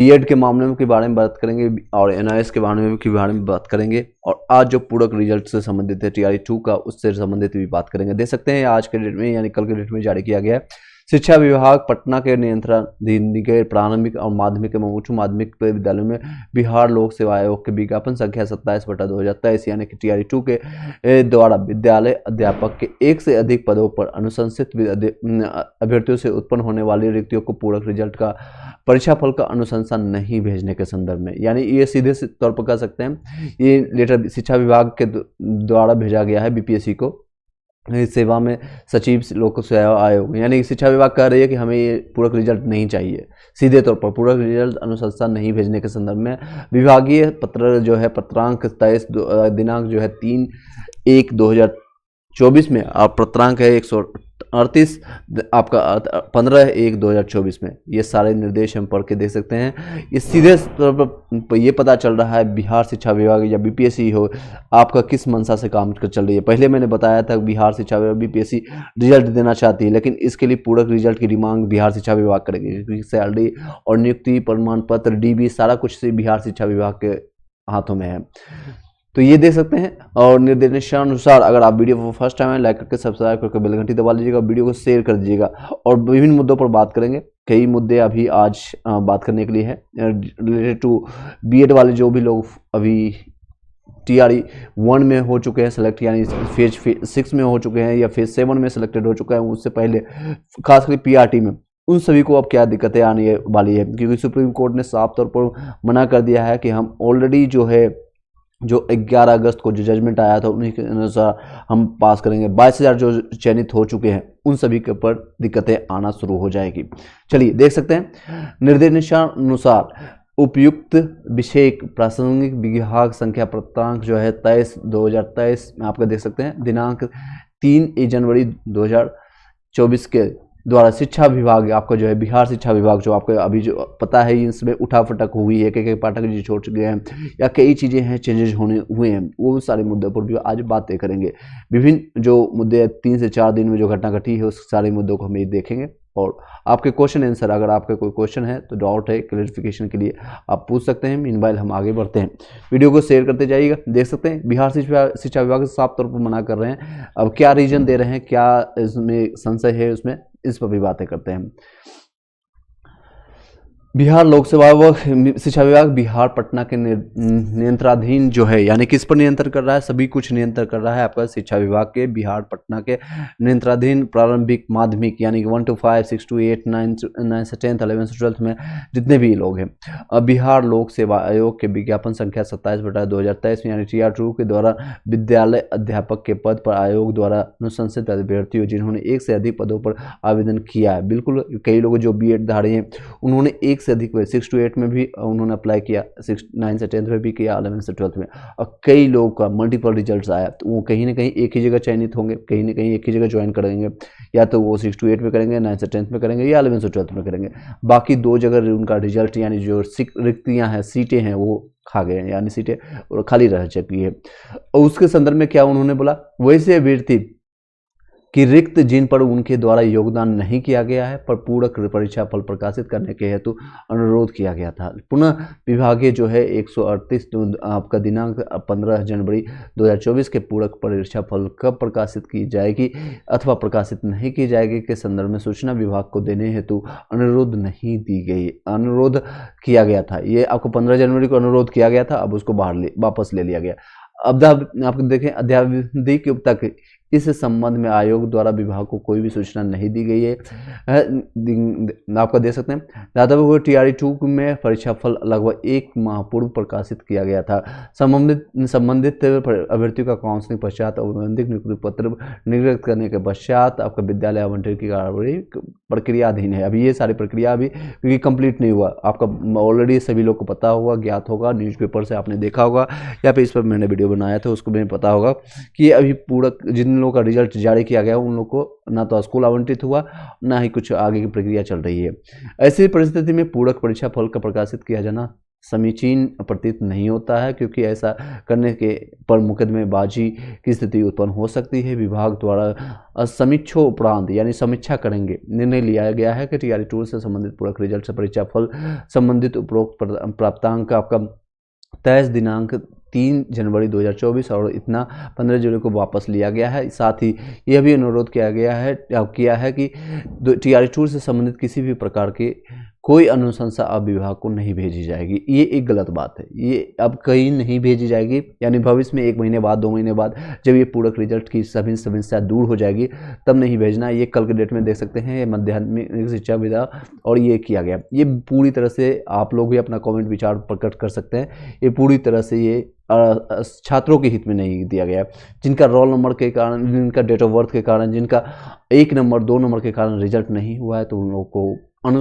BEd के मामले में के बारे में बात करेंगे और एनआईएस के बारे में बात करेंगे और आज जो पूरक रिजल्ट से संबंधित है टीआरई 2 का, उससे संबंधित भी बात करेंगे। देख सकते हैं आज के डेट में यानी कल के डेट में जारी किया गया है। शिक्षा विभाग पटना के नियंत्रणाधीन के प्रारंभिक और माध्यमिक एवं उच्च माध्यमिक विद्यालयों में बिहार लोक सेवा आयोग के विज्ञापन संख्या 27/2023 यानी कि टीआरई 2 के द्वारा विद्यालय अध्यापक के एक से अधिक पदों पर अनुशंसित अभ्यर्थियों से उत्पन्न होने वाली रिक्तियों को पूरक रिजल्ट का परीक्षा फल का अनुशंसा नहीं भेजने के संदर्भ में, यानी ये सीधे तौर पर कह सकते हैं ये लेटर शिक्षा विभाग के द्वारा भेजा गया है बीपीएससी को सेवा में सचिव लोक सेवा आयोग, यानी शिक्षा विभाग कह रही है कि हमें ये पूरक रिजल्ट नहीं चाहिए। सीधे तौर पर पूरक रिजल्ट अनुशंसा नहीं भेजने के संदर्भ में विभागीय पत्र जो है पत्रांक 23 दिनांक जो है 3/1/2024 में और पत्रांक है 138 आपका 15/1/2024 में। ये सारे निर्देश हम पढ़ के देख सकते हैं। ये सीधे तौर पर ये पता चल रहा है बिहार शिक्षा विभाग या बीपीएससी हो आपका किस मंशा से काम कर चल रही है। पहले मैंने बताया था बिहार शिक्षा विभाग बीपीएससी रिजल्ट देना चाहती है, लेकिन इसके लिए पूरक रिजल्ट की मांग बिहार शिक्षा विभाग करेगी क्योंकि सैलरी और नियुक्ति प्रमाण पत्र डीबी सारा कुछ से बिहार शिक्षा विभाग के हाथों में है। तो ये देख सकते हैं और निर्देशानुसार अगर आप वीडियो को फर्स्ट टाइम है लाइक करके सब्सक्राइब करके बेल घंटी दबा लीजिएगा, वीडियो को शेयर कर दीजिएगा और विभिन्न मुद्दों पर बात करेंगे। कई मुद्दे अभी आज बात करने के लिए है रिलेटेड टू बीएड वाले जो भी लोग अभी टीआरई 1 में हो चुके हैं सेलेक्ट, यानी फेज 6 में हो चुके हैं या फेज 7 में सेलेक्टेड हो चुका है, उससे पहले खासकर पीआरटी में उन सभी को अब क्या दिक्कतें आने वाली है क्योंकि सुप्रीम कोर्ट ने साफ तौर पर मना कर दिया है कि हम ऑलरेडी जो 11 अगस्त को जो जजमेंट आया था उन्हीं के अनुसार हम पास करेंगे। 22,000 जो चयनित हो चुके हैं उन सभी के ऊपर दिक्कतें आना शुरू हो जाएगी। चलिए देख सकते हैं निर्देशानुसार उपयुक्त विषय प्रासंगिक विभाग संख्या पत्रांक जो है 23/2023 में आपका देख सकते हैं दिनांक 3 जनवरी 2024 के द्वारा शिक्षा विभाग आपका जो है बिहार शिक्षा विभाग जो आपको अभी जो पता है इसमें उठाफटक हुई है, कई पाठक जी छोड़ चुके हैं या कई चीज़ें हैं चेंजेस होने हुए हैं, वो सारे मुद्दों पर भी आज बातें करेंगे। विभिन्न जो मुद्दे 3 से 4 दिन में जो घटना घटी है उस सारे मुद्दों को हम ये देखेंगे और आपके क्वेश्चन आंसर अगर आपका कोई क्वेश्चन है तो डाउट है क्लैरिफिकेशन के लिए आप पूछ सकते हैं। मीनवाइल हम आगे बढ़ते हैं, वीडियो को शेयर करते जाइएगा। देख सकते हैं बिहार शिक्षा विभाग साफ तौर पर मना कर रहे हैं, अब क्या रीजन दे रहे हैं, क्या इसमें संशय है उसमें, इस पर भी बातें करते हैं। बिहार लोक सेवा व शिक्षा विभाग बिहार पटना के नियंत्रणाधीन जो है, यानी किस पर नियंत्रण कर रहा है, सभी कुछ नियंत्रण कर रहा है आपका शिक्षा विभाग के बिहार पटना के नियंत्रणाधीन प्रारंभिक माध्यमिक यानी 1 to 5 6 to 8 9 से 10th 11 से 12th में जितने भी लोग हैं बिहार लोक सेवा आयोग के विज्ञापन संख्या 27/2023 यानी टीआरई 2 के द्वारा विद्यालय अध्यापक के पद पर आयोग द्वारा अनुशंसित अभ्यर्थियों जिन्होंने एक से अधिक पदों पर आवेदन किया है। बिल्कुल कई लोग जो बीएड धारी हैं उन्होंने एक से अधिक 6 to 8 में भी उन्होंने अप्लाई किया, 9 से 10th में भी किया, 11 से 12th में, और कई लोगों का मल्टीपल रिजल्ट्स आया तो वो कहीं ना कहीं एक ही जगह चयनित होंगे, कहीं ना कहीं एक ही जगह ज्वाइन करेंगे, या तो वो 6 to 8 में करेंगे, 9 से 10th में करेंगे या 11 से 12th में करेंगे। बाकी 2 जगह उनका रिजल्ट यानी जो रिक्तियाँ हैं सीटें हैं वो खा गए हैं, यानी सीटें खाली रह चुकी है। और उसके संदर्भ में क्या उन्होंने बोला, वैसे अभ्यर्थी कि रिक्त जिन पर उनके द्वारा योगदान नहीं किया गया है पर पूरक परीक्षा फल प्रकाशित करने के हेतु अनुरोध किया गया था। पुनः विभागीय जो है 138 आपका दिनांक 15 जनवरी 2024 के पूरक परीक्षा फल कब प्रकाशित की जाएगी अथवा प्रकाशित नहीं की जाएगी के संदर्भ में सूचना विभाग को देने हेतु अनुरोध नहीं दी गई, अनुरोध किया गया था। ये आपको 15 जनवरी को अनुरोध किया गया था, अब उसको वापस ले लिया गया। अब आप देखें अध्यावधि के तक इस संबंध में आयोग द्वारा विभाग को कोई भी सूचना नहीं दी गई है। आपका देख सकते हैं दादाबाबू को टीआरई 2 में परीक्षा फल लगभग 1 माह पूर्व प्रकाशित किया गया था। संबंधित अभ्यर्थियों का काउंसलिंग पश्चात औपबंधिक नियुक्ति पत्र निर्गत करने के पश्चात आपका विद्यालय आवंटन की कार्रवाई प्रक्रियाधीन है। अभी ये सारी प्रक्रिया अभी क्योंकि कंप्लीट नहीं हुआ, आपका ऑलरेडी सभी लोग को पता होगा, ज्ञात होगा, न्यूज़पेपर से आपने देखा होगा या फिर इस पर मैंने वीडियो बनाया था उसको भी पता होगा कि अभी पूरक जिन लोगों का रिजल्ट जारी किया गया उन लोगों को ना तो स्कूल आवंटित हुआ ना ही कुछ आगे की प्रक्रिया चल रही है। ऐसी परिस्थिति में पूरक परीक्षा फल का प्रकाशित किया जाना समीचीन प्रतीत नहीं होता है, क्योंकि ऐसा करने के पर मुकदमेबाजी की स्थिति उत्पन्न हो सकती है। विभाग द्वारा समीक्षोपरांत यानी समीक्षा करेंगे निर्णय लिया गया है कि टीआरई टूल से संबंधित पूरक रिजल्ट से परीक्षा फल संबंधित उपरोक्त प्राप्तांक आपका 23 दिनांक 3 जनवरी 2024 और इतना 15 जुलाई को वापस लिया गया है। साथ ही यह भी अनुरोध किया है कि टीआरई टूल से संबंधित किसी भी प्रकार के कोई अनुशंसा अब विभाग को नहीं भेजी जाएगी। ये एक गलत बात है, ये अब कहीं नहीं भेजी जाएगी, यानी भविष्य में 1 महीने बाद 2 महीने बाद जब ये पूरक रिजल्ट की सभी समस्या दूर हो जाएगी तब नहीं भेजना। ये कल के डेट में देख सकते हैं, माध्यमिक शिक्षा विधा और ये किया गया। ये पूरी तरह से आप लोग भी अपना कमेंट विचार प्रकट कर सकते हैं। ये पूरी तरह से ये छात्रों के हित में नहीं दिया गया। जिनका रोल नंबर के कारण, जिनका डेट ऑफ बर्थ के कारण, जिनका 1 नंबर 2 नंबर के कारण रिजल्ट नहीं हुआ है, तो उन लोगों को उन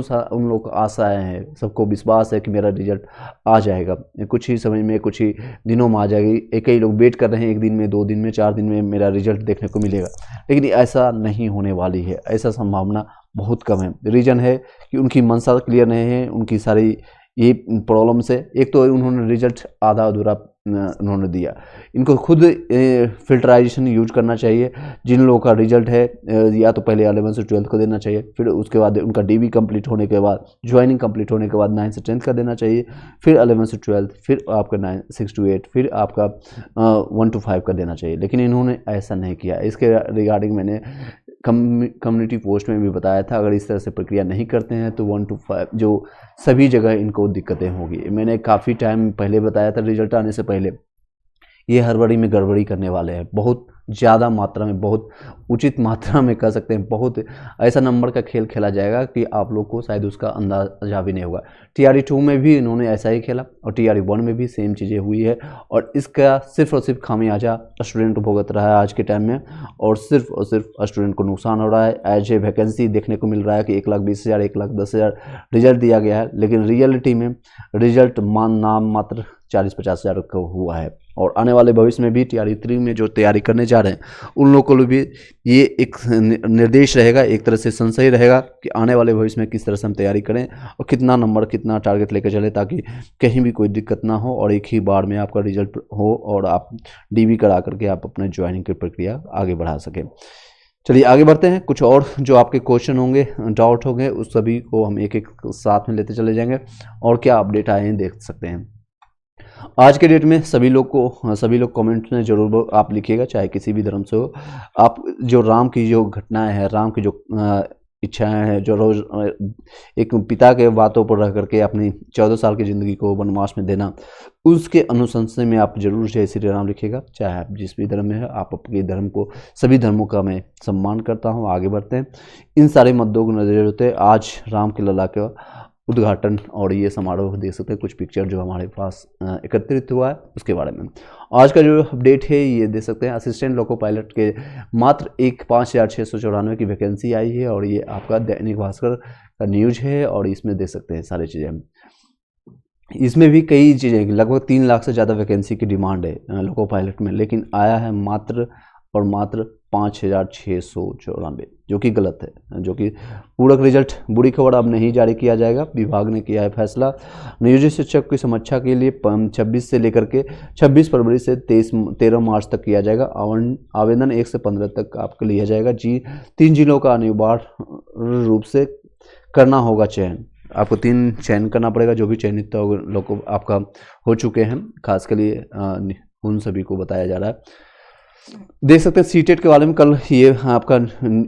लोग को आशाएं हैं, सबको विश्वास है कि मेरा रिजल्ट आ जाएगा, कुछ ही समय में, कुछ ही दिनों में आ जाएगी। कई लोग वेट कर रहे हैं 1 दिन में, 2 दिन में, 4 दिन में मेरा रिजल्ट देखने को मिलेगा, लेकिन ऐसा नहीं होने वाली है। ऐसा संभावना बहुत कम है। रीज़न है कि उनकी मंशा क्लियर नहीं है, उनकी सारी ये प्रॉब्लम से। एक तो उन्होंने रिजल्ट आधा अधूरा उन्होंने दिया। इनको खुद फिल्टराइजेशन यूज करना चाहिए। जिन लोगों का रिजल्ट है या तो पहले 11 से 12 को देना चाहिए, फिर उसके बाद उनका डीबी कंप्लीट होने के बाद, ज्वाइनिंग कंप्लीट होने के बाद 9 से 10 का देना चाहिए, फिर 11 से 12, फिर आपका 6 to 8, फिर आपका 1 to 5 का देना चाहिए। लेकिन इन्होंने ऐसा नहीं किया। इसके रिगार्डिंग मैंने कम्युनिटी पोस्ट में भी बताया था, अगर इस तरह से प्रक्रिया नहीं करते हैं तो 1 to 5 जो सभी जगह इनको दिक्कतें होगी। मैंने काफ़ी टाइम पहले बताया था, रिजल्ट आने से पहले ये हड़बड़ी में गड़बड़ी करने वाले हैं। बहुत ज़्यादा मात्रा में, बहुत उचित मात्रा में कह सकते हैं, बहुत ऐसा नंबर का खेल खेला जाएगा कि आप लोग को शायद उसका अंदाजा भी नहीं होगा। टीआरई 2 में भी इन्होंने ऐसा ही खेला और टीआरई 1 में भी सेम चीज़ें हुई है, और इसका सिर्फ और सिर्फ खामियाजा स्टूडेंट भुगत रहा है आज के टाइम में, और सिर्फ स्टूडेंट को नुकसान हो रहा है। एज ए वैकेंसी देखने को मिल रहा है कि 1,20,000 1,10,000 रिजल्ट दिया गया है, लेकिन रियलिटी में रिजल्ट नाम मात्र 40-50,000 का हुआ है। और आने वाले भविष्य में भी टीआरई 3 में जो तैयारी करने जा रहे हैं उन लोगों को भी ये एक निर्देश रहेगा, एक तरह से संशय रहेगा कि आने वाले भविष्य में किस तरह से हम तैयारी करें और कितना नंबर, कितना टारगेट लेकर चले, ताकि कहीं भी कोई दिक्कत ना हो और एक ही बार में आपका रिजल्ट हो और आप डीबी करा करके आप अपने ज्वाइनिंग की प्रक्रिया आगे बढ़ा सकें। चलिए आगे बढ़ते हैं। कुछ और जो आपके क्वेश्चन होंगे, डाउट होंगे, उस सभी को हम एक एक साथ में लेते चले जाएंगे और क्या अपडेट आए हैं देख सकते हैं। आज के डेट में सभी लोग कमेंट में जरूर आप लिखिएगा, चाहे किसी भी धर्म से हो। आप जो राम की जो घटनाएं हैं, राम की जो इच्छाएं हैं, जो रोज एक पिता के बातों पर रह करके अपनी 14 साल की ज़िंदगी को वनवास में देना, उसके अनुशंसा में आप जरूर जय श्री राम लिखिएगा। चाहे आप जिस भी धर्म में है, आप अपने धर्म को, सभी धर्मों का मैं सम्मान करता हूँ। आगे बढ़ते हैं। इन सारे मुद्दों को नजर होते आज राम की लला का उद्घाटन और ये समारोह देख सकते हैं। कुछ पिक्चर जो हमारे पास एकत्रित हुआ है उसके बारे में आज का जो अपडेट है ये देख सकते हैं। असिस्टेंट लोको पायलट के मात्र 5,694 की वैकेंसी आई है और ये आपका दैनिक भास्कर का न्यूज है और इसमें देख सकते हैं सारी चीज़ें। इसमें भी कई चीज़ें, लगभग 3 लाख से ज़्यादा वैकेंसी की डिमांड है लोको पायलट में, लेकिन आया है मात्र 5,694, जो कि गलत है, जो कि पूरक रिजल्ट बुरी खबर अब नहीं जारी किया जाएगा। विभाग ने किया है फैसला। नियोजित शिक्षक की समीक्षा के लिए 26 से लेकर के 26 फरवरी से 13 मार्च तक किया जाएगा। आवेदन 1 से 15 तक आपको लिया जाएगा। 3 जिलों का अनिवार्य रूप से करना होगा चयन। आपको 3 चयन करना पड़ेगा। जो भी चयनित लोग आपका हो चुके हैं, खास के लिए उन सभी को बताया जा रहा है। देख सकते हैं सीटेट के बारे में कल ये आपका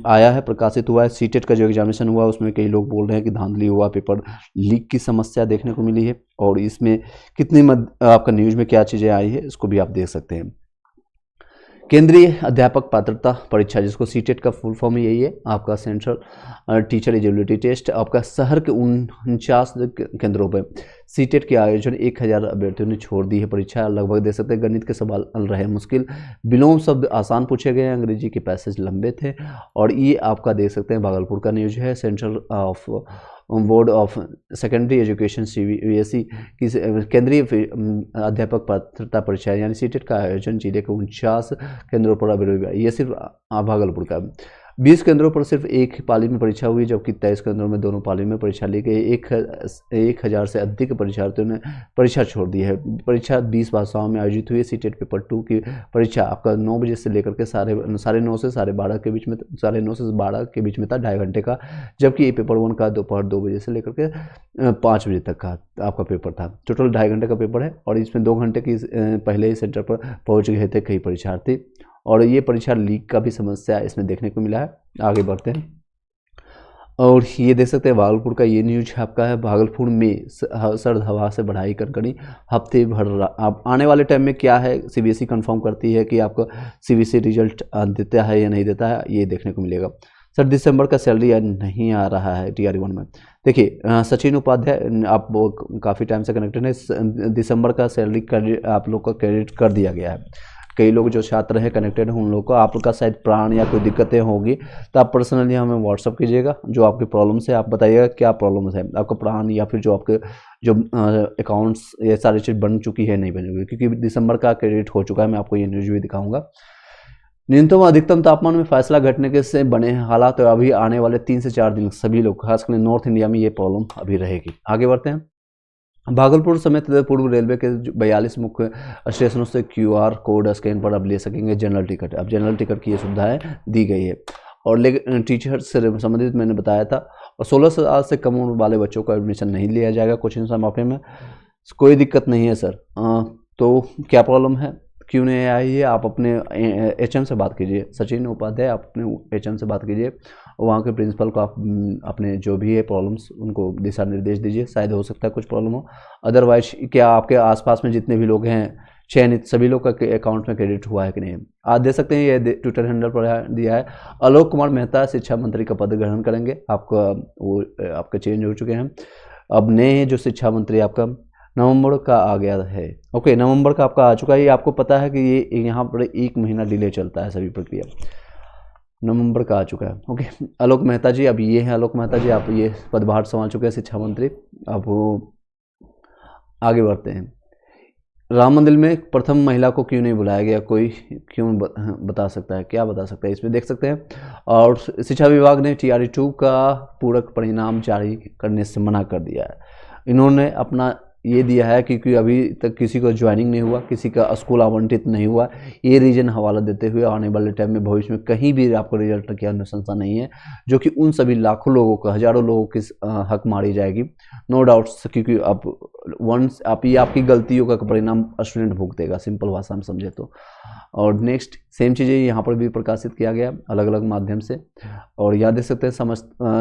आया है, प्रकाशित हुआ है। सीटेट का जो एग्जामिनेशन हुआ उसमें कई लोग बोल रहे हैं कि धांधली हुआ, पेपर लीक की समस्या देखने को मिली है और इसमें कितनी आपका न्यूज में क्या चीज़ें आई है इसको भी आप देख सकते हैं। केंद्रीय अध्यापक पात्रता परीक्षा, जिसको सीटेट का फुल फॉर्म यही है, आपका सेंट्रल टीचर एलिजिबिलिटी टेस्ट, आपका शहर के 49 केंद्रों पर सीटेट के आयोजन 1,000 अभ्यर्थियों ने छोड़ दी है परीक्षा। लगभग देख सकते हैं गणित के सवाल रहे मुश्किल, विलोम शब्द आसान पूछे गए, अंग्रेजी के पैसेज लंबे थे। और ये आपका देख सकते हैं भागलपुर का न्यूज है। Central of board of secondary education CBSE की केंद्रीय अध्यापक पात्रता परीक्षा यानी सीटेट का आयोजन जिले के 49 केंद्रों पर अभी ये सिर्फ भागलपुर का। 20 केंद्रों पर सिर्फ एक ही पाली में परीक्षा हुई, जबकि 23 केंद्रों में दोनों पाली में परीक्षा ली गई। 1000 से अधिक परीक्षार्थियों ने परीक्षा छोड़ दी है। परीक्षा 20 भाषाओं में आयोजित हुई। सीटेट पेपर 2 की परीक्षा आपका 9 बजे से लेकर के साढ़े 9 से 12:30 के बीच में, 9:30 से 12 के बीच में था, 2.5 घंटे का। जबकि ये पेपर 1 का दोपहर 2 बजे से लेकर के 5 बजे तक का आपका पेपर था। टोटल 2.5 घंटे का पेपर है और इसमें 2 घंटे की पहले ही सेंटर पर पहुँच गए थे कई परीक्षार्थी, और ये परीक्षा लीक का भी समस्या इसमें देखने को मिला है। आगे बढ़ते हैं और ये देख सकते हैं भागलपुर का ये न्यूज आपका है। भागलपुर में सर्द हवा से बढ़ाई कनकनी, हफ्ते भर अब आने वाले टाइम में क्या है, सीबीएसई कंफर्म करती है कि आपको सीबीएसई रिजल्ट देता है या नहीं देता है, ये देखने को मिलेगा। सर दिसंबर का सैलरी नहीं आ रहा है TRE 1 में। देखिए सचिन उपाध्याय आप काफ़ी टाइम से कनेक्टेड है, दिसंबर का सैलरी आप लोग का क्रेडिट कर दिया गया है। कई लोग जो छात्र हैं कनेक्टेड हैं उन लोगों को, आप लोग का शायद प्राण या कोई दिक्कतें होगी तो आप पर्सनली हमें व्हाट्सअप कीजिएगा, जो आपकी प्रॉब्लम्स है आप बताइएगा क्या प्रॉब्लम्स है आपका प्राण, या फिर जो आपके जो अकाउंट्स ये सारी चीज़ बन चुकी है नहीं बनी हुई, क्योंकि दिसंबर का क्रेडिट हो चुका है। मैं आपको ये न्यूज भी दिखाऊंगा। न्यूनतम अधिकतम तापमान में फैसला घटने के से बने हालात, तो अभी आने वाले 3 से 4 दिन सभी लोग खासकर नॉर्थ इंडिया में ये प्रॉब्लम अभी रहेगी। आगे बढ़ते हैं। भागलपुर समेत पूर्व रेलवे के 42 मुख्य स्टेशनों से QR कोड स्कैन पर अब ले सकेंगे जनरल टिकट। अब जनरल टिकट की ये सुविधाएं दी गई है। और लेकिन टीचर से संबंधित मैंने बताया था, और 16 साल से कम उम्र वाले बच्चों का एडमिशन नहीं लिया जाएगा कोचिंग समाप्ति में। कोई दिक्कत नहीं है सर। तो क्या प्रॉब्लम है, क्यों नहीं आई है, आप अपने HM से बात कीजिए, सचिन उपाध्याय, आप अपने HM से बात कीजिए, वहाँ के प्रिंसिपल को आप अपने जो भी है प्रॉब्लम्स उनको दिशा निर्देश दीजिए, शायद हो सकता है कुछ प्रॉब्लम हो। अदरवाइज क्या आपके आसपास में जितने भी लोग हैं चयनित सभी लोग का अकाउंट में क्रेडिट हुआ है कि नहीं, आप दे सकते हैं। ये ट्विटर हैंडल पर दिया है। आलोक कुमार मेहता शिक्षा मंत्री का पद ग्रहण करेंगे। आपका वो आपके चेंज हो चुके हैं। अब नए जो शिक्षा मंत्री आपका नवंबर का आ गया है। ओके, नवंबर का आपका आ चुका है। ये आपको पता है कि ये यहाँ पर 1 महीना डिले चलता है सभी प्रक्रिया। नवंबर का आ चुका है। ओके, आलोक मेहता जी, अब ये है आलोक मेहता जी, आप ये पदभार संभाल चुके हैं शिक्षा मंत्री। अब आगे बढ़ते हैं। राम मंदिर में प्रथम महिला को क्यों नहीं बुलाया गया, कोई क्यों बता सकता है, क्या बता सकता है, इसमें देख सकते हैं। और शिक्षा विभाग ने TRE 2 का पूरक परिणाम जारी करने से मना कर दिया है। इन्होंने अपना ये दिया है क्योंकि अभी तक किसी को ज्वाइनिंग नहीं हुआ, किसी का स्कूल आवंटित नहीं हुआ, ये रीजन हवाला देते हुए आने वाले टाइम में भविष्य में कहीं भी आपको रिजल्ट की अनुशंसा नहीं है, जो कि उन सभी लाखों लोगों को, हजारों लोगों की हक मारी जाएगी, नो डाउट्स। क्योंकि अब वंस ये आपकी गलतियों का परिणाम स्टूडेंट भुगतेगा, सिंपल भाषा में समझे तो। और नेक्स्ट सेम चीज़ें यहाँ पर भी प्रकाशित किया गया अलग अलग माध्यम से। और याद देख सकते हैं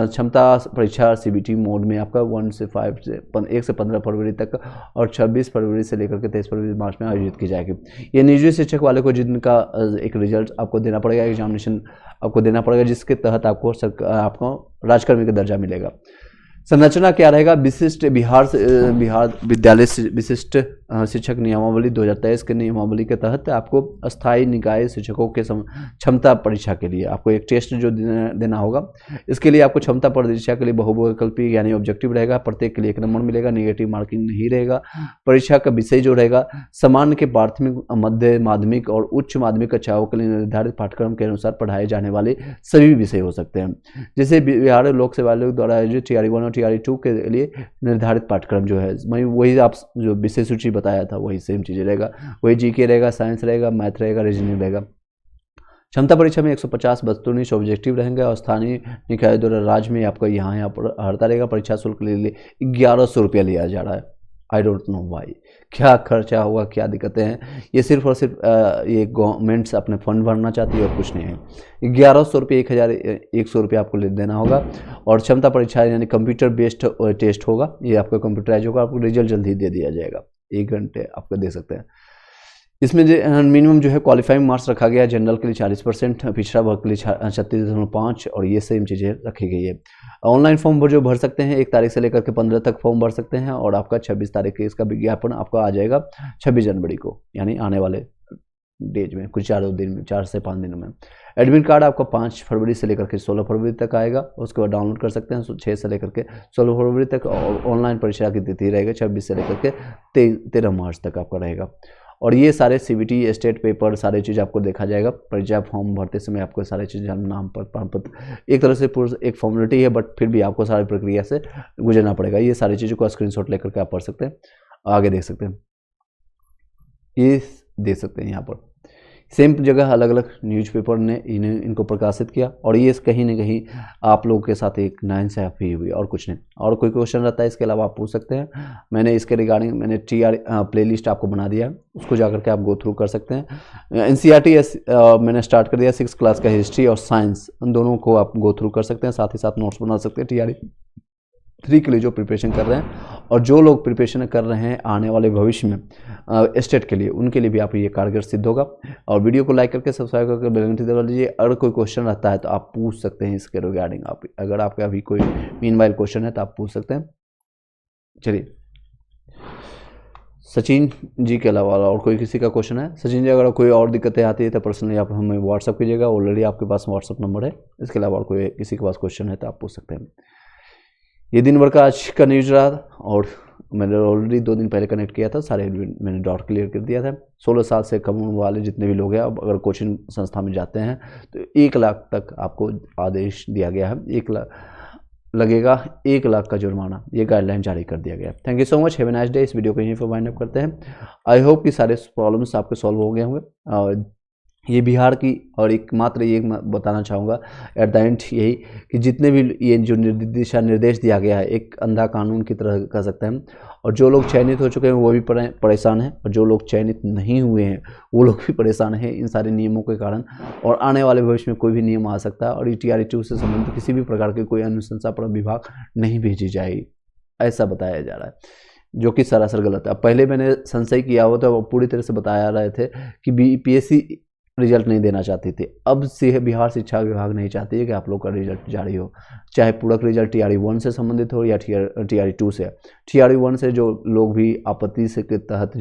क्षमता परीक्षा CBT मोड में आपका 1 से 15 फरवरी तक और 26 फरवरी से लेकर के 23 फरवरी मार्च में आयोजित की जाएगी। ये निजी शिक्षक वाले को जिनका एक रिजल्ट आपको देना पड़ेगा, एग्जामिनेशन आपको देना पड़ेगा, जिसके तहत आपको राजकर्मी का दर्जा मिलेगा। संरचना क्या रहेगा, विशिष्ट बिहार विद्यालय विशिष्ट शिक्षक नियमावली 2023 के नियमावली के तहत आपको अस्थायी निकाय शिक्षकों के क्षमता परीक्षा के लिए आपको एक टेस्ट जो देना होगा। इसके लिए आपको क्षमता परीक्षा के लिए बहुविकल्पी यानी ऑब्जेक्टिव रहेगा, प्रत्येक के लिए 1 नंबर मिलेगा, नेगेटिव मार्किंग नहीं रहेगा। परीक्षा का विषय जो रहेगा सामान्य के प्राथमिक, मध्य माध्यमिक और उच्च माध्यमिक कक्षाओं के लिए निर्धारित पाठ्यक्रम के अनुसार पढ़ाए जाने वाले सभी विषय हो सकते हैं। जैसे बिहार लोक सेवा आयोग द्वारा आयोजित TRE 1 और TRE 2 के लिए निर्धारित पाठ्यक्रम जो है, वही आप जो विषय सूची बताया था वही सेम चीज़ रहेगा, वही GK रहेगा, साइंस रहेगा, मैथ रहेगा, रीजनिंग रहेगा। क्षमता परीक्षा में 150 वस्तुनिष्ठ ऑब्जेक्टिव रहेंगे और स्थानीय निकाय द्वारा राज्य में आपका यहाँ पर हरता रहेगा। परीक्षा शुल्क के लिए 1100 रुपया लिया जा रहा है। आई डोंट नो वाई, क्या खर्चा होगा, क्या दिक्कतें हैं, ये सिर्फ और सिर्फ ये गवर्नमेंट्स अपने फंड भरना चाहती है और कुछ नहीं है। 1100 रुपये 1100 रुपये आपको ले देना होगा। और क्षमता परीक्षा यानी कंप्यूटर बेस्ड टेस्ट होगा, ये आपका कंप्यूटराइज होगा, आपको रिजल्ट जल्दी दे दिया जाएगा, 1 घंटे आपको दे सकते हैं। इसमें जो मिनिमम जो है क्वालिफाइंग मार्क्स रखा गया है, जनरल के लिए 40%, पिछड़ा वर्ग के लिए 36.5 और ये सेम चीज़ें रखी गई है। ऑनलाइन फॉर्म जो भर सकते हैं 1 तारीख से लेकर के 15 तक फॉर्म भर सकते हैं और आपका 26 तारीख के इसका विज्ञापन आपका आ जाएगा 26 जनवरी को, यानी आने वाले डेज में कुछ 4 से 5 दिनों में। एडमिट कार्ड आपका 5 फरवरी से लेकर के 16 फरवरी तक आएगा, उसके बाद डाउनलोड कर सकते हैं 6 से लेकर के 16 फरवरी तक। और ऑनलाइन परीक्षा की तिथि रहेगा 26 से लेकर के 13 मार्च तक आपका रहेगा। और ये सारे CBT स्टेट पेपर सारी चीज़ आपको देखा जाएगा। परीक्षा फॉर्म भरते समय आपको सारी चीज़ नाम पर प्रमाणपत्र एक तरह से एक फॉर्मेलिटी है, बट फिर भी आपको सारी प्रक्रिया से गुजरना पड़ेगा। ये सारी चीज़ों को स्क्रीनशॉट लेकर के आप पढ़ सकते हैं, आगे देख सकते हैं, ये देख सकते हैं। यहाँ पर सेम जगह अलग अलग न्यूज़पेपर ने इनको प्रकाशित किया, और ये कहीं ना कहीं आप लोगों के साथ एक नाइंसाफ़ी हुई, और कुछ नहीं। और कोई क्वेश्चन रहता है इसके अलावा आप पूछ सकते हैं। मैंने इसके रिगार्डिंग मैंने TR प्लेलिस्ट आपको बना दिया है, उसको जाकर के आप गो थ्रू कर सकते हैं। NCERT मैंने स्टार्ट कर दिया, 6th क्लास का हिस्ट्री और साइंस, उन दोनों को आप गो थ्रू कर सकते हैं, साथ ही साथ नोट्स बना सकते हैं TR 3 के लिए जो प्रिपरेशन कर रहे हैं, और जो लोग प्रिपरेशन कर रहे हैं आने वाले भविष्य में स्टेट के लिए, उनके लिए भी आप ये कारगर सिद्ध होगा। और वीडियो को लाइक करके सब्सक्राइब करके बेल घंटी दबा लीजिए। अगर कोई क्वेश्चन रहता है तो आप पूछ सकते हैं इसके रिगार्डिंग। आप अगर आपका अभी कोई मीनवाइल क्वेश्चन है तो आप पूछ सकते हैं। चलिए, सचिन जी के अलावा और कोई किसी का क्वेश्चन है? सचिन जी, अगर कोई और दिक्कतें आती है तो पर्सनली आप हमें व्हाट्सअप कीजिएगा, ऑलरेडी आपके पास व्हाट्सअप नंबर है। इसके अलावा और कोई किसी के पास क्वेश्चन है तो आप पूछ सकते हैं। ये दिन भर का आज का न्यूज रहा, और मैंने ऑलरेडी 2 दिन पहले कनेक्ट किया था, सारे मैंने डाउट क्लियर कर दिया था। 16 साल से कम उम्र वाले जितने भी लोग हैं, अब अगर कोचिंग संस्था में जाते हैं तो 1 लाख तक आपको आदेश दिया गया है, 1 लाख लगेगा, 1 लाख का जुर्माना, ये गाइडलाइन जारी कर दिया गया है। Thank you so much, have a nice day. इस वीडियो को यहीं पर वाइंड अप करते हैं। आई होप कि सारे प्रॉब्लम्स आपके सॉल्व हो गए होंगे। और ये बिहार की, और एक मात्र ये बताना चाहूँगा एट द एंड यही कि जितने भी ये जो दिशा निर्देश दिया गया है, एक अंधा कानून की तरह कह सकते हैं, और जो लोग चयनित हो चुके हैं वो भी परेशान हैं, और जो लोग चयनित नहीं हुए हैं वो लोग भी परेशान हैं इन सारे नियमों के कारण। और आने वाले भविष्य में कोई भी नियम आ सकता है, और TR 2 से संबंधित किसी भी प्रकार की कोई अनुशंसा पर विभाग नहीं भेजी जाएगी, ऐसा बताया जा रहा है, जो कि सरासर गलत है। अब पहले मैंने संशय किया हो तो पूरी तरह से बताया रहे थे कि BPSC रिजल्ट नहीं देना चाहती थी। अब से बिहार शिक्षा विभाग नहीं चाहती है कि आप लोग का रिजल्ट जारी हो, चाहे पूरक रिजल्ट TR 1 से संबंधित हो या TR 2 से। TR 1 से जो लोग भी आपत्ति से के तहत